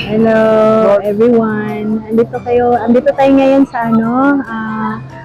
Hello everyone. Andito tayo ngayon sa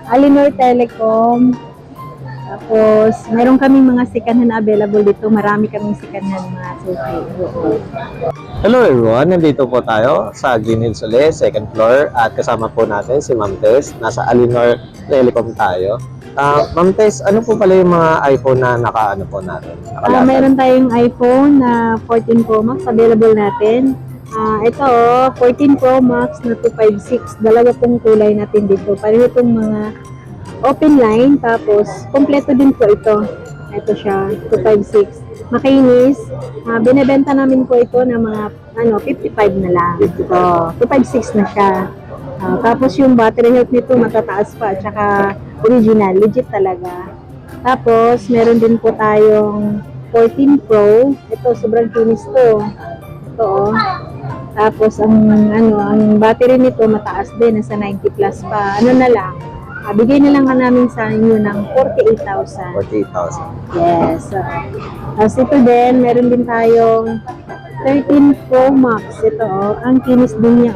Alinor Telecom. Tapos, meron kaming mga second-hand available dito. Marami kaming second-hand mga suki. Hello everyone, nandito po tayo sa Green Hills ulit, second floor at kasama po natin si Ma'am Tess. Nasa Alinor Telecom tayo. Ma'am Tess, ano po pala yung mga iPhone na nakaano po natin? Meron tayong iPhone na 14 Pro Max available natin. Ito 14 Pro Max na 256. Dalawa pong kulay natin dito. Pareho itong mga open line. Tapos, kompleto din po ito. Ito siya, 256. Makinis. Binebenta namin po ito ng mga 55 na lang. 256 na siya. Tapos yung battery health nito matataas pa. Tsaka original, legit talaga. Tapos, meron din po tayong 14 Pro. Ito, sobrang kinis to. Ito, Tapos, ang battery nito mataas din. Nasa 90 plus pa. Ano na lang. Bigay na lang namin sa inyo ng 48,000. 48,000. Yes. Tapos ito din, meron din tayong 13 Pro Max. Ito, ang kinis din niya,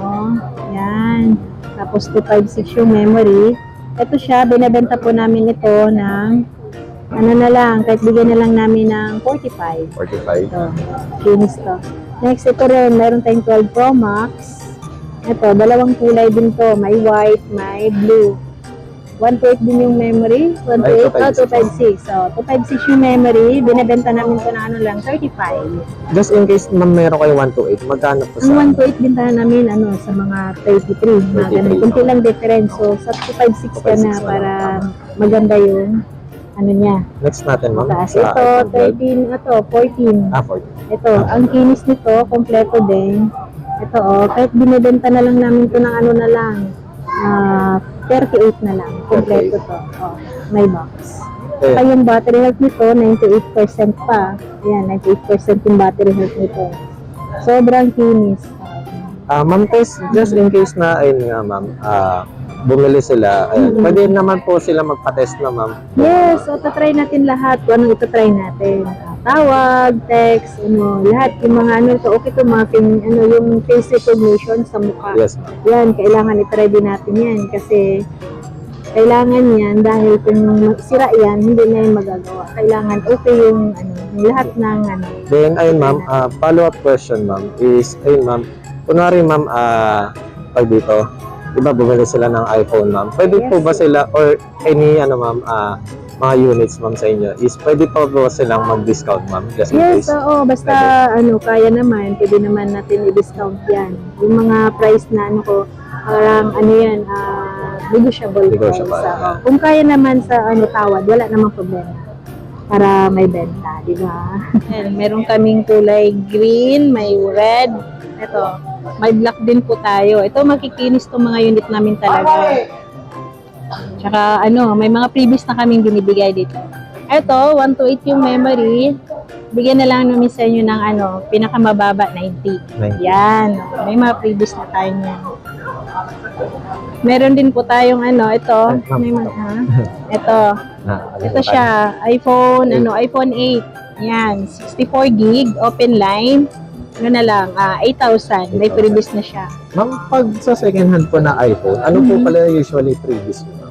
Yan. Tapos 256 yung memory. Ito siya, binebenta po namin ito ng na lang, kahit bigyan na lang namin ng 45. 45. Ito, kinis to. Next, ito rin, meron tayong 12 Pro Max. Ito, dalawang kulay din to. May white, may blue. 128 din yung memory. 256. So, 256 yung memory. Binebenta namin ito na lang, 35. Just in case ma'am meron kayo 128, magkano po sa? Ang 128 binta namin sa mga 33. Mga ganun. Kunti lang difference. So, sa 256 ka na para maganda yung niya. Next natin ma'am. Taas. Ito, 13, 14. 14. Ito, ang kinis nito, kompleto din. Ito, kahit binibenta na lang namin ito ng na lang, 38 na lang. Kompleto to. May box. Okay. Kaya yung battery health nito, 98% pa. Ayan, 98% yung battery health nito. Sobrang kinis. Ma'am Tess, just in case na, ayun nga ma'am, bumili sila, pwede naman po sila magpa-test na ma'am. Yes, so try natin lahat. Kung anong try natin. Tawag, text, lahat yung mga okay to mga yung face recognition sa mukha. Yes, ma'am. Yan, kailangan i-try din natin yan kasi kailangan yan dahil kung sira yan, hindi na yung magagawa. Kailangan okay yung lahat ng Then, ayun ma'am, follow-up question ma'am is, ayun ma'am, kunwari ma'am, pag dito, diba bumili sila ng iPhone ma'am, pwede Yes. po ba sila or any ma'am, mga units ma'am sa inyo is pwede pa ba silang mag-discount ma'am just in Yes, case? oo. Basta kaya naman, pwede naman natin i-discount yan. Yung mga price na parang yan, negotiable. Negotiable. Price. Kung kaya naman sa tawad, wala namang problema. Para may benta, di ba? Meron kaming kulay green, may red. Ito, may black din po tayo. Ito, makikinis tong mga unit namin talaga. Tsaka may mga previous na kaming binibigay dito. Ito, 128 yung memory. Bigyan na lang namin sa inyo ng pinakamababa, 90. Yan. May mga previous na tayo niyan. Meron din po tayong ito. Ito siya. iPhone 8. Yan. 64 gig, open line. Na lang, 8,000. May previous na siya. Ma'am, pag sa second hand po na iPhone, ano po pala usually previous mo?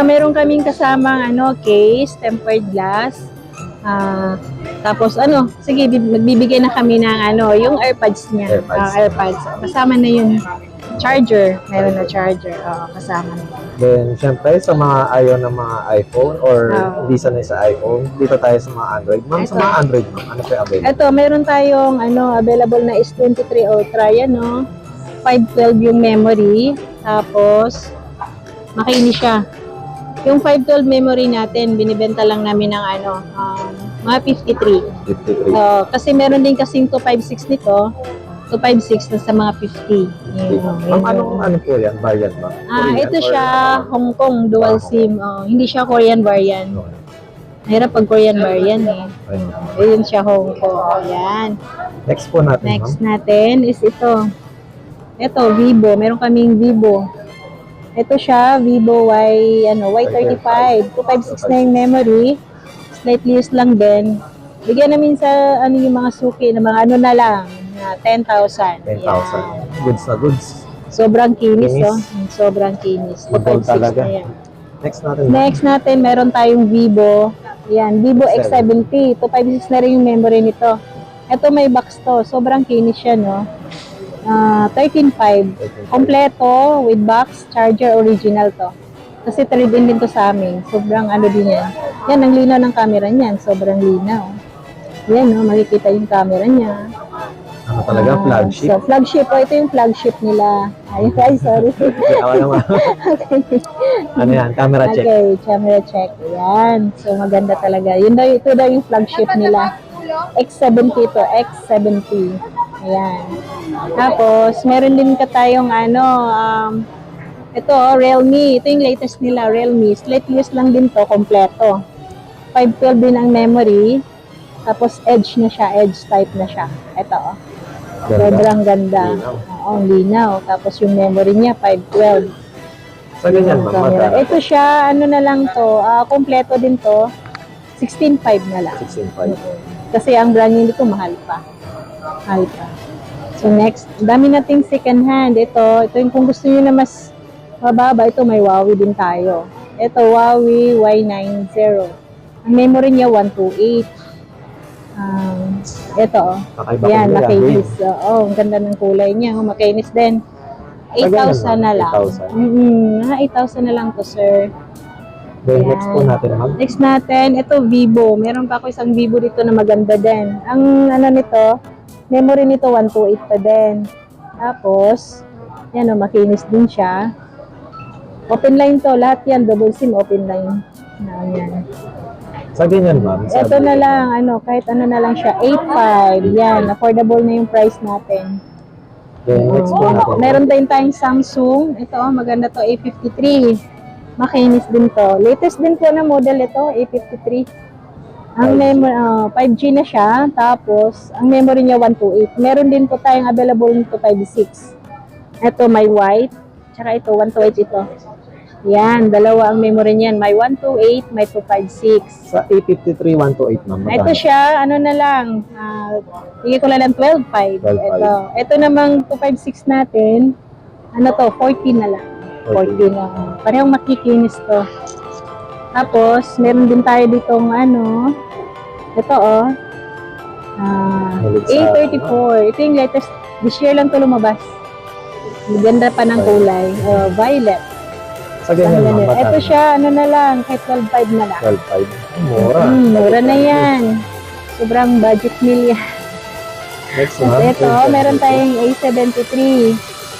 Meron kaming kasamang case, tempered glass. Tapos sige, magbibigay na kami ng yung AirPods niya. AirPods. Kasama na yung charger. Meron na charger. Kasama na. Then, syempre, sa mga ayaw ng mga iPhone or hindi sanay sa iPhone, dito tayo sa mga Android. Ma'am, sa mga Android, ma'am, ano po yung available? Ito, meron tayong available na S23 Ultra. Yan, 512 yung memory. Tapos, makinis siya. Yung 512 memory natin, binibenta lang namin ng mga 53. 53. Kasi meron din kasing 256 nito. 256 na sa mga 50. Ma'am, ano po yan? Variant, ma'am? Ito siya, Hong Kong dual SIM. Hindi siya Korean variant. Mahirap pag Korean variant Ayun siya, Hong Kong. Yan. Next po natin, ma'am. Next natin is ito. Ito, Vivo. Meron kaming Vivo. Ito siya, Vivo Y35. 256 na yung memory. Slightly used lang din. Bigyan namin sa yung mga suki na mga na lang. 10,000. 10,000. goods na goods. Sobrang kinis, Kinis. oh. Sobrang kinis. Gold 256 talaga. na yan. Next natin. Next natin, meron tayong Vivo. Yan, Vivo X70. 256 na rin yung memory nito. Ito may box to. Sobrang kinis siya, no? 13.5. Kompleto, with box, charger, original to. Kasi trade-in din to sa amin. Sobrang ano din yan. Yan, ang linaw ng camera niyan. Sobrang linaw. Yan, no? Makikita yung camera niya. Ano talaga, flagship. So, flagship po. Ito yung flagship nila. Ay, sorry. Ako naman. Okay. Ano yan? Camera check. Okay, camera check. Ayan. So, maganda talaga. Ito daw yung flagship nila. X70 to, X70. Ayan. Tapos, meron din ka tayong ito, Realme. Ito yung latest nila, Realme. Slightly used lang din to, kompleto. 512 din ang memory. Tapos, edge na siya, edge type na siya. Ito, oh. Sobrang ganda. Linaw. Oo, linaw. Tapos, yung memory niya, 512. Sa ganyan, Yung ma'am. camera. magkano? Ito siya, ano na lang to, kompleto din to, 16.5 na lang. 16.5. Kasi ang brand new nito mahal pa. Mahal pa. So next, dami nating second hand. Ito yung kung gusto niyo na mas mababa, ito may Huawei din tayo. Ito Huawei Y90. Ang memory niya 128. Ito oh. Kakaiba Yan, ko nila. makinis. Oo, ang ganda ng kulay niya. Oh, makinis din. 8,000 na lang. 8,000. 8,000 na lang to, sir. Then next po Yan. natin, ma'am. Next natin, ito Vivo. Meron pa ako isang Vivo dito na maganda din. Ang ano nito, memory nito 128 pa din. Tapos, yan o, makinis din siya. Open line to, lahat yan, double SIM open line. Yan. Sa ganyan, ma'am. sa Ito na Vivo. lang, kahit ano na lang siya, 8.5. Yan, affordable na yung price natin. Then next po natin. Meron din tayong Samsung. Ito, maganda to, A53. Makinis din to. Latest din po na model ito, A53. Ang 5G. memory, 5G na siya. Tapos, ang memory niya 128. Meron din po tayong available nito 256. Ito, may white. Tsaka ito, 128 ito. Yan, dalawa ang memory niyan. May 128, may 256. Sa A53 128, ma'am. Ito magkano? siya, ano na lang, bigay ko na lang 12.5. 12.5. Ito namang 256 natin, ano to, 14 na lang. 14 na. Parehong makikinis to. Tapos, meron din tayo ditong ito Malig sa, A34. Ito yung latest, this year lang to lumabas. Ganda pa ng kulay. Violet. Sa ganyan, ma'am. magkano? Ito siya, ano na lang, kahit 12.5 na lang. 12.5. Mura. Mura na yan. Sobrang budget meal yan. Next, Tapos ma'am. ito, meron tayong A73.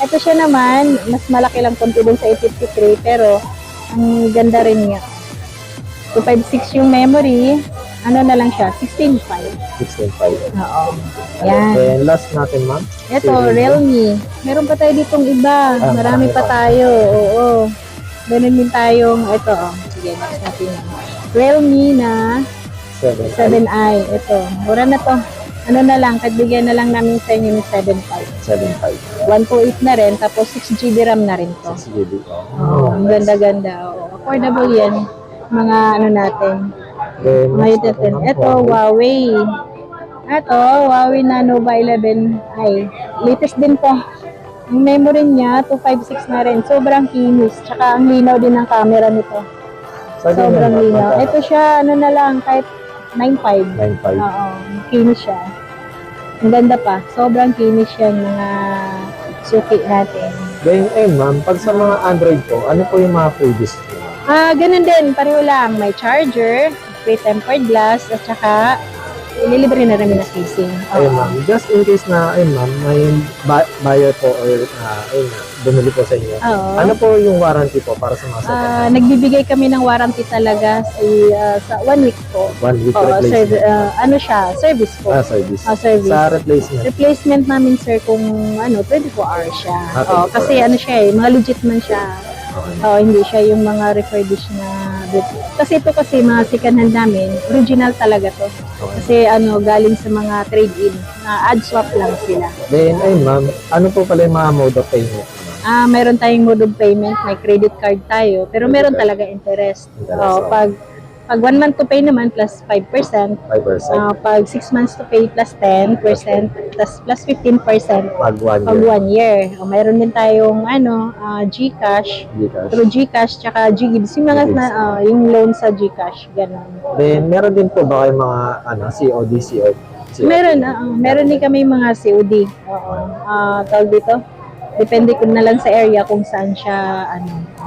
Ito siya naman, mas malaki lang konti dun sa A53, pero ang ganda rin niya. 256 yung memory, ano na lang siya, 16.5. 16.5. Oo. Yan. Then last natin, ma'am. Ito, Si Realme. Meron pa tayo ditong iba. Ah, Marami marami pa pa. tayo. Oo. Meron din tayong, ito, sige, next natin. Realme na 7. 7i. Ito, mura na to. Ano na lang, bigyan na lang namin sa inyo ng 7.5. 7.5. 128 na rin, tapos 6GB RAM na rin to. 6 GB. Oh, ang ganda-ganda. Oh, affordable yan. Mga ano natin. Then Mga next natin. natin, ma'am. Ito, Huawei. Ito, Huawei na Nova 11i. Latest din to. Ang memory niya, 256 na rin. Sobrang kinis. Tsaka ang linaw din ng camera nito. Sa ganyan, Sobrang ma'am, linaw. magkano? Ito siya, ano na lang, kahit 9.5. 9.5. Oo, kinis siya. Ang ganda pa. Sobrang kinis yan, mga suki natin. Then, ma'am, pag sa mga Android po, ano po yung mga freebies niyo? Ganun din, pareho lang. May charger, free tempered glass, at saka ililibre na rin ng casing. Ayun, ma'am. Just in case na, ma'am, may buyer po or, bumili po sa inyo. Oo. Ano po yung warranty po para sa mga second hand? Nagbibigay kami ng warranty talaga sa 1 week po. 1 week Oo, replacement. ano siya, service po. Service. Service. Sa replacement. Replacement namin, sir, kung 24 hours siya. Ah, 24 Kasi hours. ano siya mga legit man siya. Okay. Hindi siya yung mga refurbished na kasi ito kasi mga second hand namin, original talaga to. Okay. Kasi galing sa mga trade-in, na ad swap lang sila. Then, ma'am, ano po pala yung mga mode of payment? Meron tayong mode of payment, may credit card tayo, pero Credit meron card. talaga interest. Interest, Pag Pag 1 month to pay naman, plus 5%. 5%. Pag 6 months to pay, plus 10%. Tas plus 15%. Pag 1 Pag year. 1 year. Mayroon din tayong GCash. Gcash. Through GCash, tsaka GGives. Yung mga GGives. yung loan sa GCash. Ganun. Then, meron din po ba kayong mga COD? Meron din kami mga COD. Oo. Tawag dito. Depende kung na lang sa area kung saan siya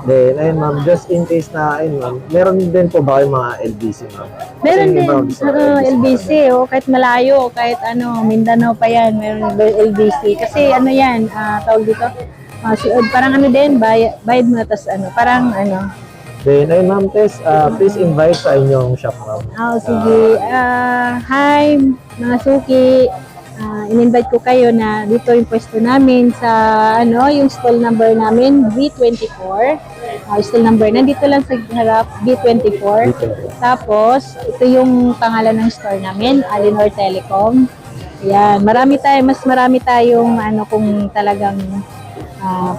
Then, ayun ma'am, just in case na, ayun ma'am, meron din po ba kayong mga LBC ma'am? Meron Kasi din iba gusto ng LBC, kahit malayo, kahit Mindanao pa yan, meron LBC. Kasi yan, tawag dito, parang din, bayad mo, tas parang Then, ayun ma'am, Tess, please invite sa inyong shop ma'am. sige. Hi, mga suki. In-invite ko kayo na dito yung pwesto namin sa yung stall number namin B24. Stall number nandito lang sa harap B24. Tapos ito yung pangalan ng store namin, Alinor Telecom. Yan, mas marami tayong kung talagang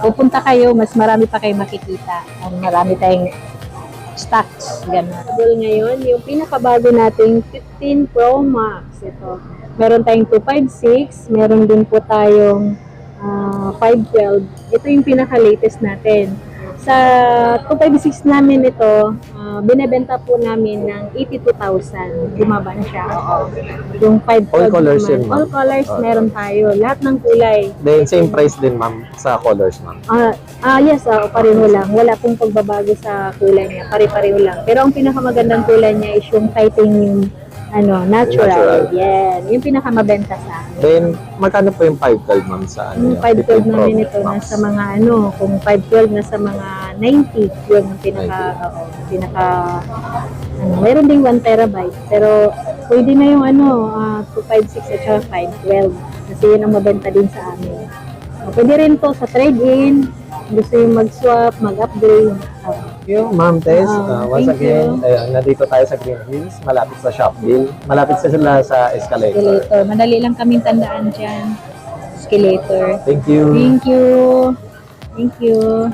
pupunta kayo, mas marami pa kayo makikita. Marami tayong stocks, ganun. Ngayon, yung pinakabago nating 15 Pro Max, ito. Meron tayong 256, meron din po tayong 512. Ito yung pinaka-latest natin. Sa 256 namin ito, binebenta po namin ng 82,000. Bumaba na siya. Yung 512 All colors naman. yun, ma'am? All colors meron tayo. Lahat ng kulay. Then, same price din ma'am sa colors ma'am. Yes, pareho lang. Wala pong pagbabago sa kulay niya. Pare-pareho lang. Pero ang pinakamagandang kulay niya is yung titanium natural. Yan. Yung pinakamabenta sa amin. Then, magkano po yung 512 ma'am sa Yung 512 namin ito, nasa mga kung 512 nasa mga 90, yun ang mayroon ding 1 terabyte. Pero, pwede na yung 256 at saka 512. Kasi yun ang mabenta din sa amin. Pwede rin to sa trade-in, gusto yung mag-swap, mag-upgrade. Yung ma'am Tess, once thank again, nandito tayo sa Green Hills, malapit sa Shopville. Malapit sila sa escalator. Madali lang kaming tandaan dyan. Escalator. Thank you. Thank you. Thank you.